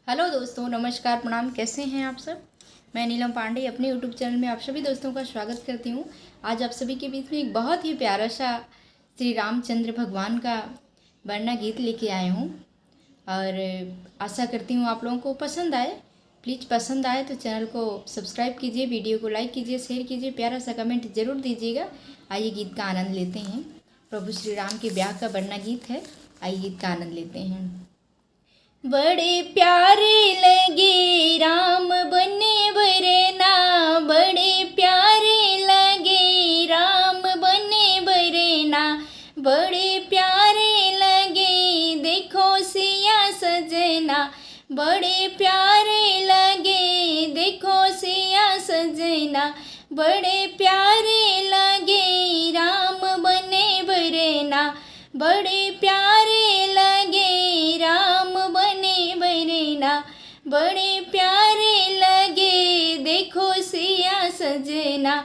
Hello दोस्तों, नमस्कार, प्रणाम। कैसे हैं आप सब? मैं नीलम पांडे अपने यूट्यूब चैनल में आप सभी दोस्तों का स्वागत करती हूँ। आज आप सभी के बीच में एक बहुत ही प्यारा सा श्री रामचंद्र भगवान का वर्णना गीत लेके आए हूँ और आशा करती हूँ आप लोगों को पसंद आए। प्लीज़ पसंद आए तो चैनल को सब्सक्राइब कीजिए, वीडियो को लाइक कीजिए, शेयर कीजिए, प्यारा सा कमेंट ज़रूर दीजिएगा। आइए गीत का आनंद लेते हैं। प्रभु श्री राम के ब्याह का वर्णना गीत है। आइए गीत का आनंद लेते हैं। बड़े प्यारे लगे राम बने बरना, बड़े प्यारे लगे राम बने बरना, बड़े प्यारे लगे देखो सिया सजना, बड़े प्यारे लगे देखो सिया सजना, बड़े प्यारे लगे राम बने बरना, बड़े प्यारे लगे राम बने बरना, बड़े प्यारे लगे देखो सिया सजना,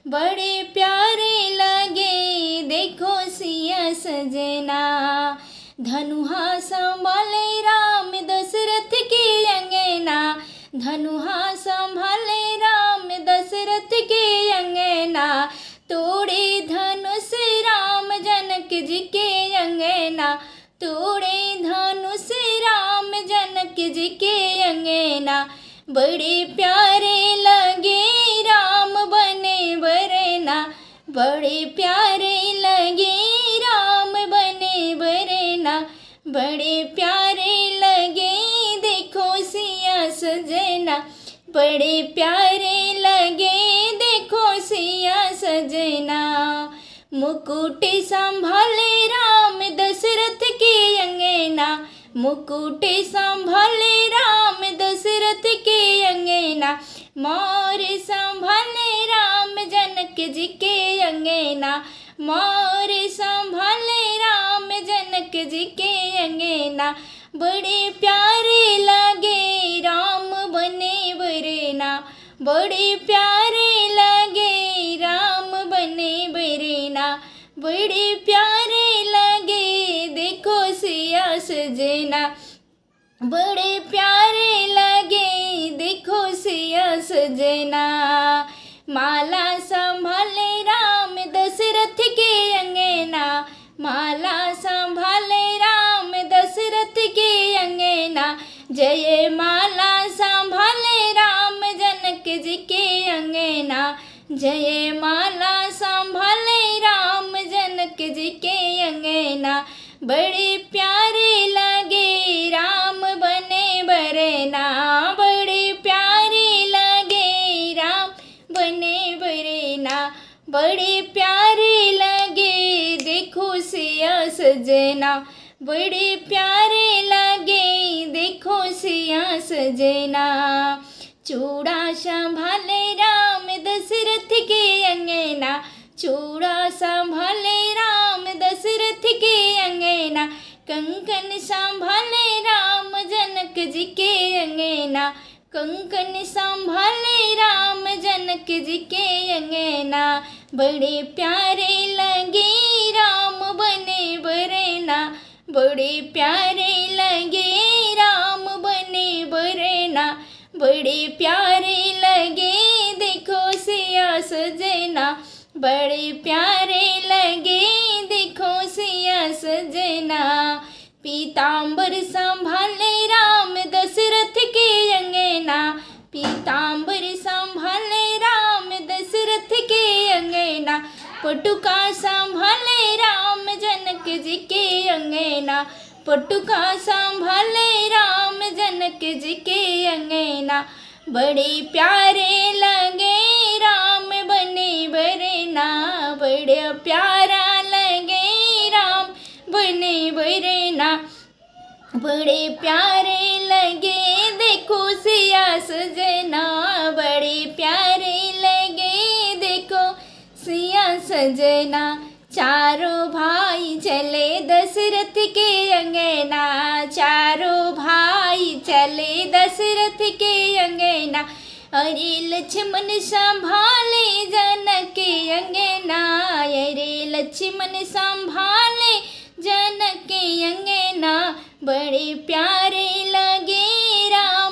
बड़े प्यारे लगे देखो सिया सजना। धनुहा संभाले राम दशरथ के अंगना, धनुहा संभाले राम दशरथ के अंगना, तोड़े धनुष राम जनक जी के अंगना, तोड़े धनुष राम जनक जी के अंगना, बड़े प्यारे लगे राम बने बरना, बड़े प्यारे लगे राम बने बरना, बड़े प्यारे लगे देखो सिया सजना, बड़े प्यारे लगे देखो सिया सजना। मुकुट संभाले राम दशरथ के अंगना, मुकुट संभाले राम दशरथ के अंगना, मोर संभाले राम जनक जी के अंगना, मोर संभाले राम जनक जी के अंगना, बड़े प्यारे लगे राम बने बरना, बड़े प्यारे लगे राम बने बरना, बड़े प्यारे लगे देखो सिया सजना, बड़े प्यारे लगे देखो सिया सजना। माला संभाले राम दशरथ के अंगना, माला संभाले राम दशरथ के अंगना, जय माला संभाले राम जनक जी के अंगना, जय माला संभाले राम जनक जी के अंगना, बड़े प्यारे लगे राम बने बरना, बड़े प्यारे लगे राम बने बरना, बड़े प्यारे लगे देखो सिया सजना, बड़े प्यारे लगे देखो सिया सजना। चूड़ा संभाले राम दशरथ के अंगना, चूड़ा संभाले राम दशरथ के अंगना, कंकन संभाले राम जनक जी के अंगना, कंकन संभाले राम जनक जी के अंगना, बड़े प्यारे लगे राम बने बरना, बड़े प्यारे लगे राम बने बरना, बड़े प्यारे लगे देखो सिया सजना, बड़े प्यारे लगे देखो सिया सजना। पीताम्बर संभाले राम दशरथ के अंगना, पीताम्बर संभाले राम दशरथ के अंगना, पटुका संभाले राम जनक जी के अंगना, पटुका संभाले राम जनक जी के अंगना, बड़े प्यारे लगे राम बने बरना, बड़े प्यारा लगे राम बने बरना, बड़े प्यारे लगे देखो सिया सजना, बड़े प्यारे लगे देखो सिया सजना। चारों भाई चले दशरथ के अंगना, चारों भाई चले दशरथ के अंगना, अरे लक्ष्मण संभाले जनक के अंगना, अरे लक्ष्मण संभाले जनक के अंगना, बड़े प्यारे लगे राम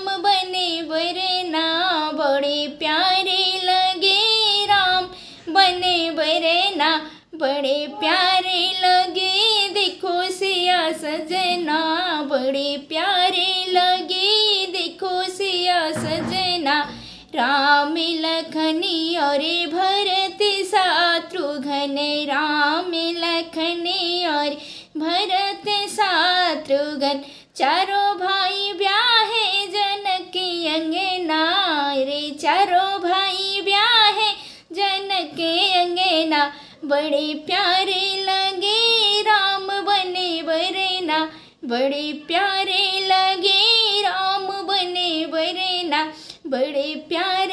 बड़े प्यारे लगे देखो सिया सजना, बड़े प्यारे लगे देखो सिया सजना। राम लखन और भरत शत्रुघ्न, राम लखन और भरत शत्रुघ्न। चारों भाई ब्याहे जनक अंगना रे, चारों भाई ब्याहे जनक अंगना। बड़े प्यारे लगे राम बने बरना, बड़े प्यारे लगे राम बने बरना। बड़े प्यारे